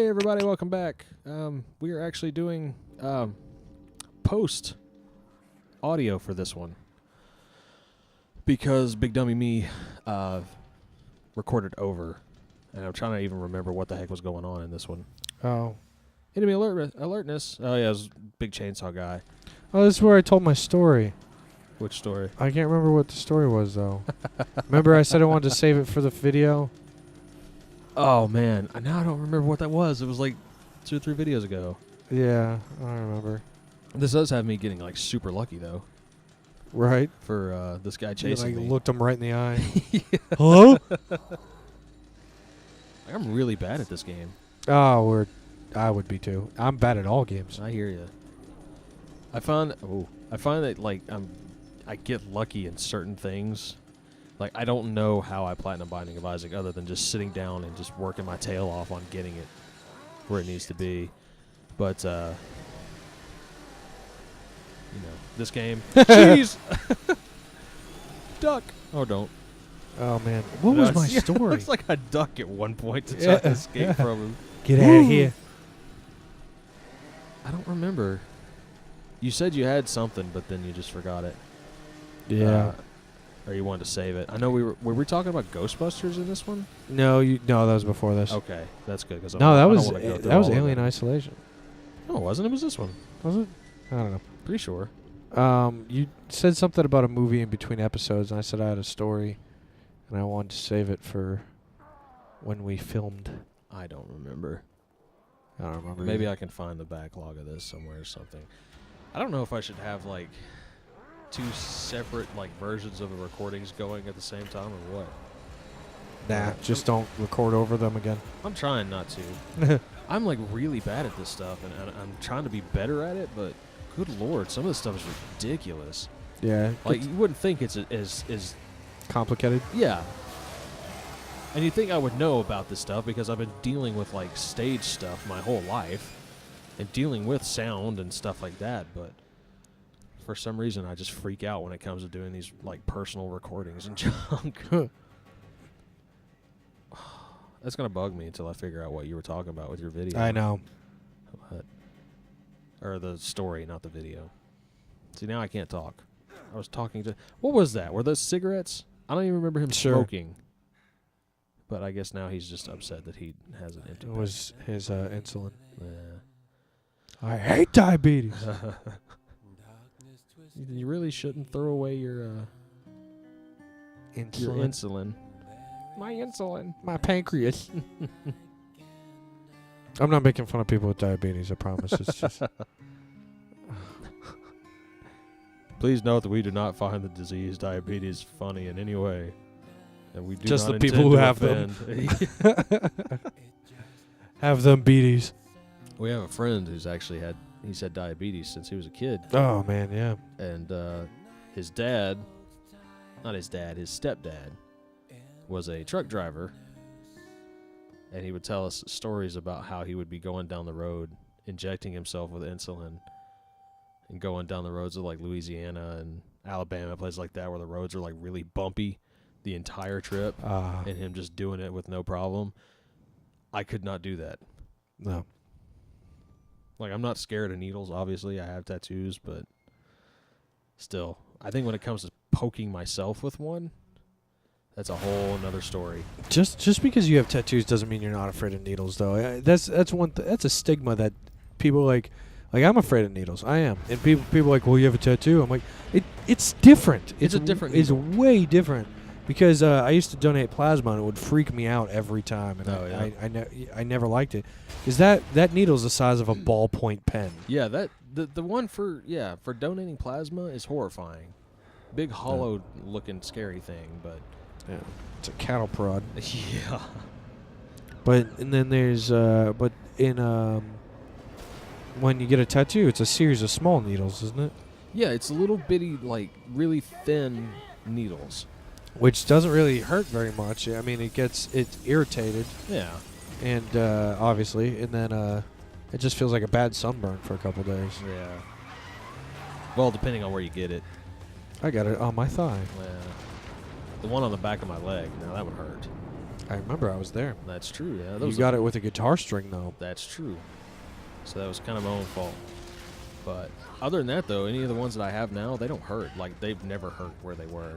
Hey everybody, welcome back. We are actually doing post audio for this one because Big Dummy Me recorded over, and I'm trying to even remember what the heck was going on in this one. Oh. Enemy alertness. Oh yeah, it was Big Chainsaw Guy. Oh, this is where I told my story. Which story? I can't remember what the story was, though. Remember I said I wanted to save it for the video? Oh man, now I don't remember what that was. It was like 2 or 3 videos ago. Yeah, I don't remember. This does have me getting like super lucky though. Right? For this guy You, chasing me. looked him right in the eye. Hello? I'm really bad at this game. Oh, I would be too. I'm bad at all games. I hear you. I find that like I get lucky in certain things. Like I don't know how I platinum Binding of Isaac other than just sitting down and just working my tail off on getting it where it needs to be. But you know, this game. Jeez. Duck. Oh, don't. Oh man, what was my story? It looks like a duck at one point to try to escape from him. Get out of here. I don't remember. You said you had something, but then you just forgot it. Yeah. Or you wanted to save it. I know were we talking about Ghostbusters in this one? No, that was before this. Okay, that's good. Cause No, that was Alien Isolation. No, it wasn't. It was this one. Was it? I don't know. Pretty sure. You said something about a movie in between episodes, and I said I had a story, and I wanted to save it for when we filmed. I don't remember. I don't remember. Maybe either. I can find the backlog of this somewhere or something. I don't know if I should have like 2 separate like versions of the recordings going at the same time or what. Nah, just don't record over them again. I'm trying not to. I'm like really bad at this stuff, and I'm trying to be better at it, but good lord, some of this stuff is ridiculous. Yeah. Like you wouldn't think it's as complicated. Yeah. And you think I would know about this stuff because I've been dealing with like stage stuff my whole life and dealing with sound and stuff like that, but for some reason I just freak out when it comes to doing these like personal recordings and junk. That's going to bug me until I figure out what you were talking about with your video. I know. Or the story, not the video. See, now I can't talk. I was talking to... What was that? Were those cigarettes? I don't even remember him smoking. But I guess now he's just upset that he has an empty It was his insulin. Yeah. I hate diabetes. You really shouldn't throw away your insulin. My insulin. My pancreas. I'm not making fun of people with diabetes, I promise. It's just... Please note that we do not find the disease diabetes funny in any way. And we do just not the people who have them. Have them beaties. We have a friend who's actually he's had diabetes since he was a kid. Oh, man, yeah. And his dad, not his dad, his stepdad, was a truck driver. And he would tell us stories about how he would be going down the road, injecting himself with insulin, and going down the roads of like Louisiana and Alabama, places like that where the roads are like really bumpy the entire trip, and him just doing it with no problem. I could not do that. No. Like, I'm not scared of needles, obviously. I have tattoos, but still, I think when it comes to poking myself with one, that's a whole another story. Just because you have tattoos doesn't mean you're not afraid of needles, though. That's a stigma that people like I'm afraid of needles. I am. And people like, well, you have a tattoo. I'm like, it's different. It's a different It's needle. way different. Because I used to donate plasma, and it would freak me out every time. And I never liked it. Because that needle's the size of a ballpoint pen. Yeah, the one for donating plasma is horrifying. Big hollow looking scary thing, but yeah, it's a cattle prod. Yeah. And then there's when you get a tattoo, it's a series of small needles, isn't it? Yeah, it's little bitty, like really thin needles. Which doesn't really hurt very much. I mean, it's irritated. Yeah. And obviously, and then it just feels like a bad sunburn for a couple days. Yeah. Well, depending on where you get it. I got it on my thigh. Yeah. The one on the back of my leg, now that would hurt. I remember I was there. That's true. Yeah, You got it with a guitar string, though. That's true. So that was kind of my own fault. But other than that, though, any of the ones that I have now, they don't hurt. Like, they've never hurt where they were.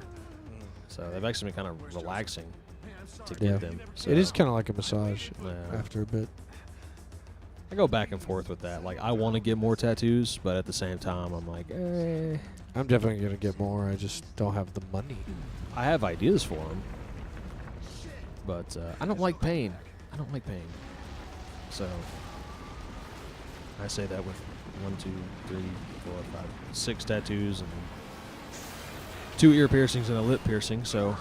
So they've actually been kind of relaxing to get them. So, It is kind of like a massage yeah. after a bit. I go back and forth with that. Like, I want to get more tattoos, but at the same time, I'm like, I'm definitely going to get more. I just don't have the money. I have ideas for them. But I don't like pain. I don't like pain. So I say that with 1, 2, 3, 4, 5, 6 tattoos and 2 ear piercings and a lip piercing. So,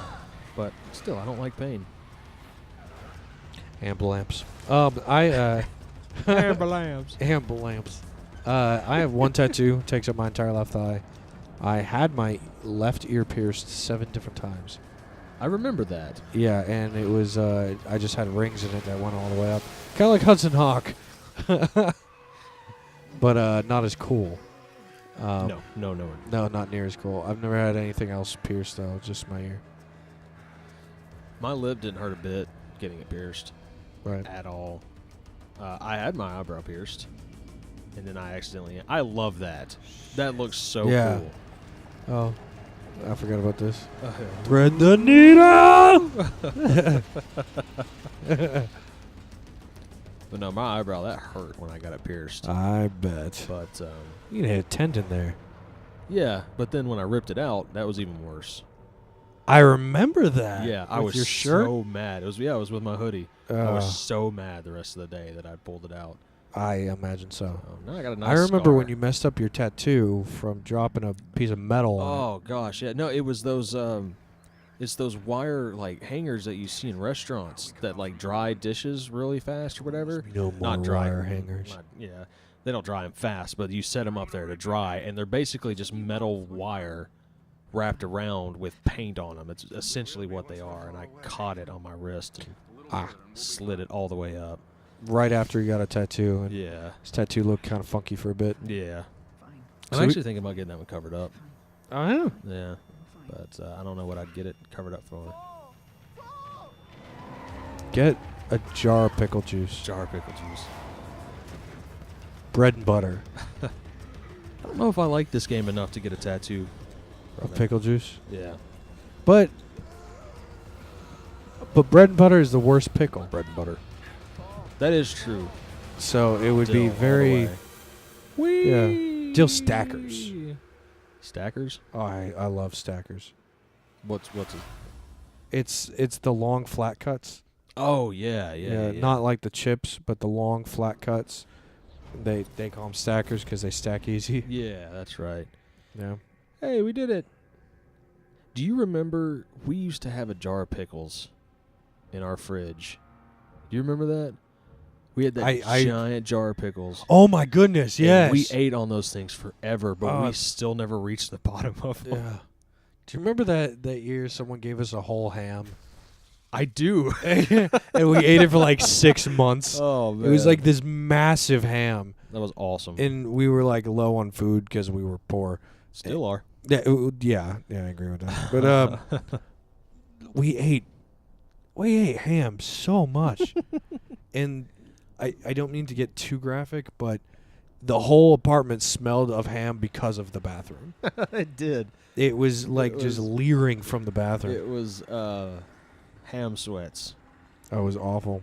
but still, I don't like pain. Amp lamps. I Amber lamps. amp lamps. I have one tattoo. Takes up my entire left thigh. I had my left ear pierced 7 different times. I remember that. Yeah, and it was I just had rings in it that went all the way up, kind of like Hudson Hawk, but not as cool. No. No, not near as cool. I've never had anything else pierced though, just my ear. My lip didn't hurt a bit getting it pierced Right. at all. I had my eyebrow pierced, and then I love that. That looks so Yeah. cool. Oh, I forgot about this. Thread the needle. But no, my eyebrow, that hurt when I got it pierced. I bet. But You can hit a tendon there. yeah, but then when I ripped it out, that was even worse. I remember that. Yeah, I With was your shirt. so mad. It was with my hoodie. I was so mad the rest of the day that I pulled it out. I imagine so. Oh, now I got a nice I remember scar. when you messed up your tattoo from dropping a piece of metal on it. Oh gosh, yeah. No, it was those it's those wire like hangers that you see in restaurants that like dry dishes really fast or whatever. No more Not dry wire hangers. Yeah. They don't dry them fast, but you set them up there to dry, and they're basically just metal wire wrapped around with paint on them. It's essentially what they are, and I caught it on my wrist and slid it all the way up. Right after he got a tattoo, and Yeah. his tattoo looked kind of funky for a bit. Yeah. So I'm actually thinking about getting that one covered up. Oh, yeah. Yeah. But I don't know what I'd get it covered up for. Get a jar of pickle juice. Jar of pickle juice. Bread and butter I don't know if I like this game enough to get a tattoo. of pickle juice. Yeah. But bread and butter is the worst pickle. Bread and butter. That is true. So it would Dill be all the very... way. Whee! Yeah. Dill stackers. Stackers? Oh, I love stackers. What's it? It's the long flat cuts. Oh, yeah. Not like the chips, but the long flat cuts. They call them stackers because they stack easy. Yeah, that's right. Yeah. Hey, we did it. Do you remember we used to have a jar of pickles in our fridge? Do you remember that? We had that giant jar of pickles. Oh my goodness! Yes. And we ate on those things forever, but we Oh. still never reached the bottom of them. Yeah. Do you remember that year someone gave us a whole ham? I do. And we ate it for like 6 months. Oh man, It was like this massive ham, that was awesome. and we were like low on food because we were poor. Still are. Yeah, I agree with that. But we ate ham so much, and I don't mean to get too graphic, but the whole apartment smelled of ham because of the bathroom. It did. It was like just leering from the bathroom. It was ham sweats. That was awful.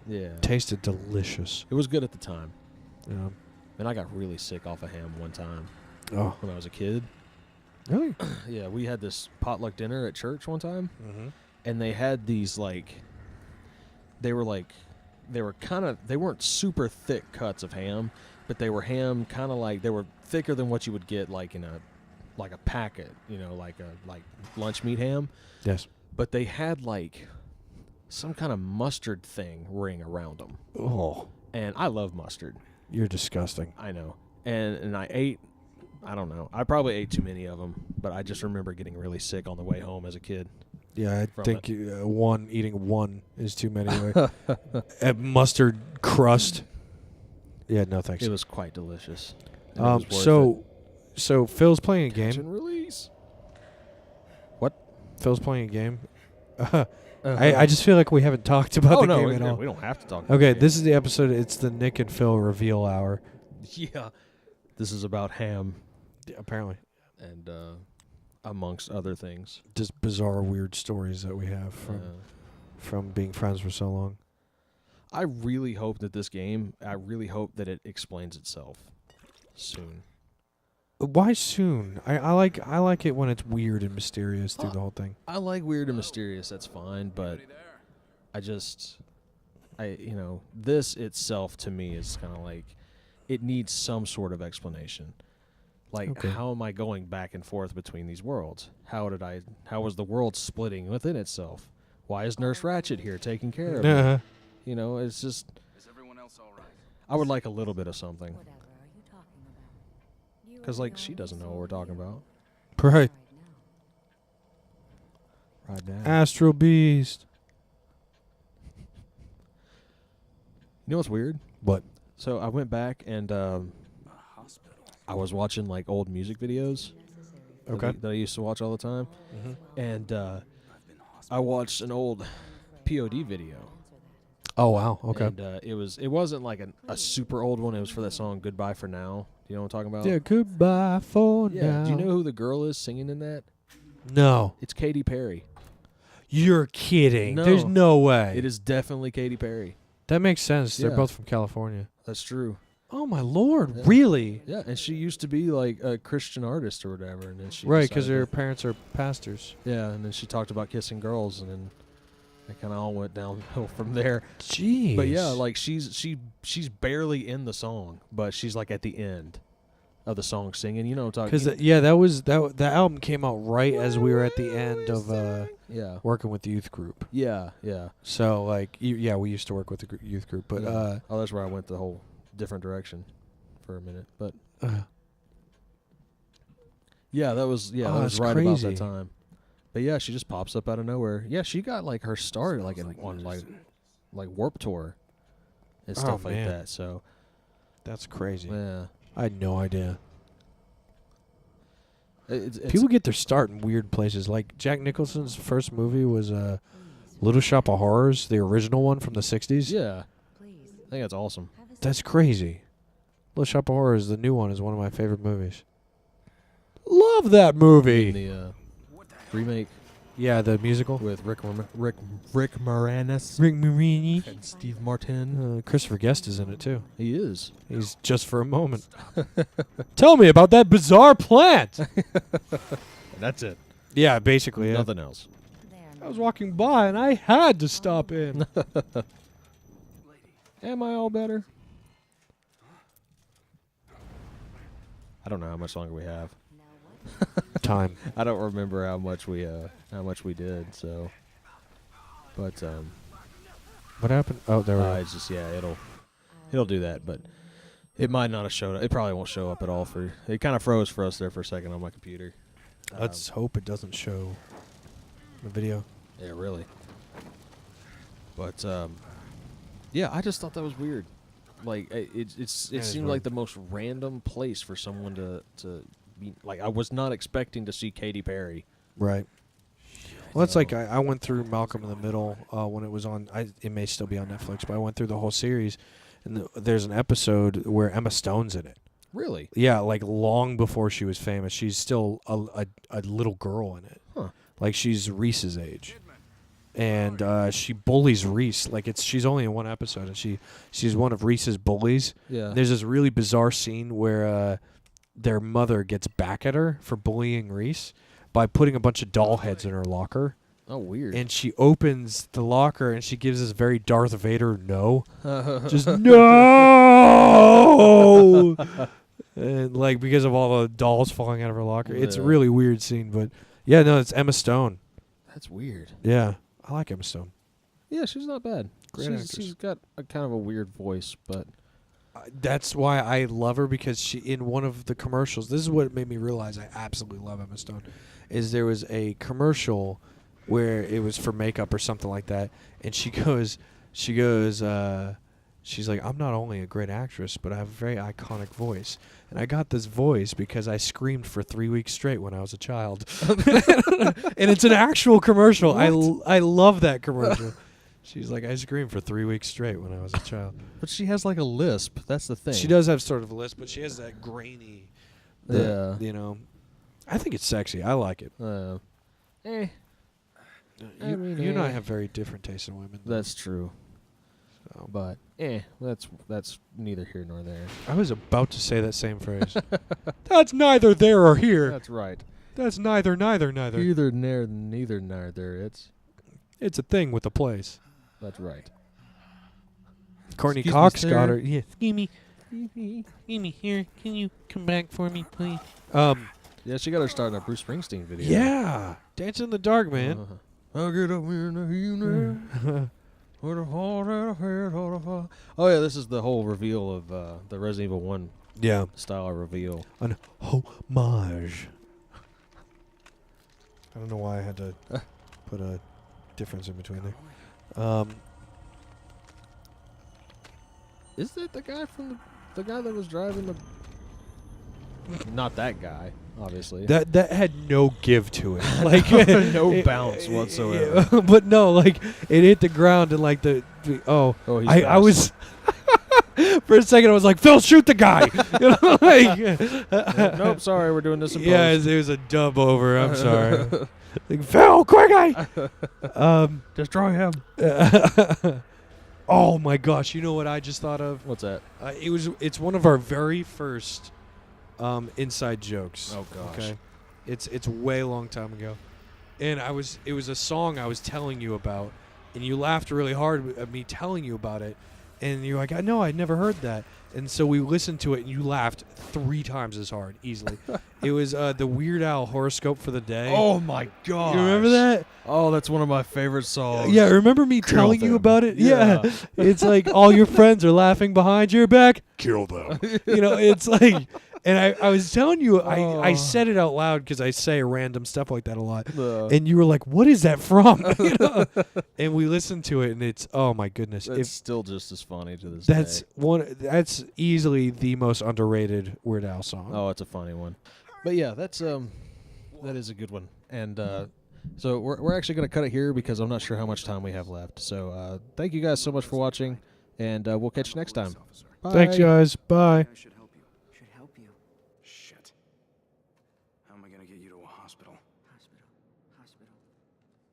Yeah. Tasted delicious. It was good at the time. Yeah. And I got really sick off of ham one time Oh, when I was a kid. really? Yeah, we had this potluck dinner at church one time, Mm-hmm. and they had these they weren't super thick cuts of ham, but they were ham kind of like, they were thicker than what you would get like in a packet, like lunch meat ham. Yes. But they had like some kind of mustard ring around them. Oh, And I love mustard. you're disgusting. I know. And I ate, I don't know, I probably ate too many of them, but I just remember getting really sick on the way home as a kid. Yeah, I From think eating one is too many. Mustard crust. Yeah, no thanks. It was quite delicious. And it was worth So Phil's playing a Catch game. and release. Phil's playing a game. I just feel like we haven't talked about oh the no, game at all. we don't have to talk. About Okay, the this is the episode. It's the Nick and Phil reveal hour. game. Yeah, this is about Ham Apparently, and amongst other things. just bizarre, weird stories that we have from being friends for so long. I really hope that this game. I really hope that it explains itself soon. Why soon? I like it when it's weird and mysterious through the whole thing. I like weird and mysterious. That's fine, but this itself to me is kind of like it needs some sort of explanation. Like, how am I going back and forth between these worlds? How was the world splitting within itself? Why is Nurse Ratched here taking care of me? You know, it's just. Is everyone else all right? I would like a little bit of something. Whatever are you talking about? You Because, and like, I she are doesn't know what we're solving talking it about. Right. now. Right now. Astral Beast. You know what's weird? What? So I went back and I was watching, like, old music videos. Okay. That I used to watch all the time. Mm-hmm. And I watched an old POD video. Oh wow. Okay. And it wasn't like a super old one. It was for that song "Goodbye for Now." Do you know what I'm talking about? Yeah. Goodbye for Yeah. now. Do you know who the girl is singing in that? No. It's Katy Perry. You're kidding. No. There's no way. It is definitely Katy Perry. That makes sense. They're Yeah. both from California. That's true. Oh my lord. Yeah. Really? Yeah, and she used to be like a Christian artist or whatever, and then she Right, because decided their to- parents are pastors. yeah, and then she talked about kissing girls, and then it kind of all went downhill from there. Jeez. But yeah, like she's barely in the song, but she's like at the end of the song singing. You know what I'm talking? Because that was that album came out right as we were at the end of yeah, working with the youth group. yeah. So like we used to work with the youth group, but Yeah. Oh, that's where I went the whole different direction for a minute. But yeah, that was Oh, that was that's right about crazy. that time. But yeah, she just pops up out of nowhere. Yeah, she got like her start like on like Warp Tour and Oh, stuff like man. that. So that's crazy. yeah, I had no idea. it's People get their start in weird places. Like Jack Nicholson's first movie was Little Shop of Horrors, the original one from the 60s. yeah. Please. I think that's awesome. Have a That's crazy. Little Shop of Horrors, the new one, is one of my favorite movies. Love that movie. In the remake Yeah, the musical. with Rick Moranis Rick Moranis. and Steve Martin. Christopher Guest is in it too. He is. He's just for a moment. Tell me about that bizarre plant. That's it. Yeah, basically. Yeah. Nothing else. there I was now. walking by and I had to stop in. Am I all better? I don't know how much longer we have. Now what? Time. I don't remember how much we did. So, but What happened? Oh, there we go. it's just it'll do that, but it might not have showed up. It probably won't show up at all for. It kind of froze for us there for a second on my computer. Let's hope it doesn't show the video. Yeah, really. But yeah, I just thought that was weird. Like it is seemed weird. like the most random place for someone to be. Like I was not expecting to see Katy Perry. Right. Well, it's like So- I went through Malcolm in the Middle when it was on. It may still be on Netflix, but I went through the whole series, and there's an episode where Emma Stone's in it. Really? Yeah, like long before she was famous. She's still a little girl in it. Huh. Like she's Reese's age. And she bullies Reese. Like she's only in one episode, and she's one of Reese's bullies. Yeah. There's this really bizarre scene where their mother gets back at her for bullying Reese by putting a bunch of doll heads in her locker. Oh, weird. And she opens the locker and she gives this very Darth Vader no. Just no. And like because of all the dolls falling out of her locker. It's a Yeah. really weird scene, but yeah, no, it's Emma Stone. That's weird. Yeah. I like Emma Stone. Yeah, she's not bad. Great actress. She's got a kind of a weird voice, but That's why I love her, because she in one of the commercials. This is what made me realize I absolutely love Emma Stone. Is there was a commercial where it was for makeup or something like that, and she goes, she's like, I'm not only a great actress, but I have a very iconic voice. And I got this voice because I screamed for 3 weeks straight when I was a child. And it's an actual commercial. I love that commercial. She's like, I screamed for 3 weeks straight when I was a child. But she has like a lisp. That's the thing. She does have sort of a lisp, but she has that grainy, Yeah. you know. I think it's sexy. I like it. Eh. I mean, You and I have very different tastes in women. though. That's true. So. But that's neither here nor there. I was about to say that same phrase. That's neither there or here. That's right. That's neither. Neither neither neither. It's a thing with the place. That's right. Courtney Excuse me, Cox sir. got her. Yeah. Excuse me here. Can you come back for me, please? Yeah, she got her start in a Bruce Springsteen video. Yeah. Dance in the dark, man. I'll get up here in the evening. With a heart and a head on a fire. Oh yeah, this is the whole reveal of the Resident Evil 1 Yeah. style reveal. An homage. I don't know why I had to put a difference in between there. Is that the guy from the guy that was driving the? Not that guy, obviously. That had no give to it. Like No bounce whatsoever. Yeah, but no, like it hit the ground and like the he's I fast. was for a second I was like, Phil, shoot the guy. You know, like Nope, sorry, we're doing this in yeah, post. it was a dub over. I'm sorry. Like, Phil, quick guy. Destroy him. Oh my gosh, you know what I just thought of? What's that? It's one of our very first inside jokes. Oh gosh. Okay. It's way long time ago. And it was a song I was telling you about, and you laughed really hard at me telling you about it. And you're like, I know, I'd never heard that. And so we listened to it, and you laughed 3 times as hard, easily. It was the Weird Al horoscope for the day. Oh my god. You remember that? Oh, that's one of my favorite songs. Yeah, remember me Kill telling you them. about it? Yeah. It's like all your friends are laughing behind your back. Kill them. You know, it's like, and I was telling you, I said it out loud because I say random stuff like that a lot. And you were like, what is that from? You know? And we listened to it, and it's, oh my goodness. It's still just as funny to this That's day. That's easily the most underrated Weird Al song. Oh, it's a funny one. But yeah, that is a good one. And so we're actually going to cut it here because I'm not sure how much time we have left. So thank you guys so much for watching, and we'll catch you next time. Bye. Thanks, guys. Bye. I should help you. Should help you. Shit. How am I gonna get you to a hospital? Hospital. Hospital.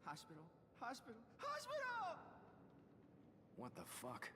Hospital. Hospital? Hospital! What the fuck?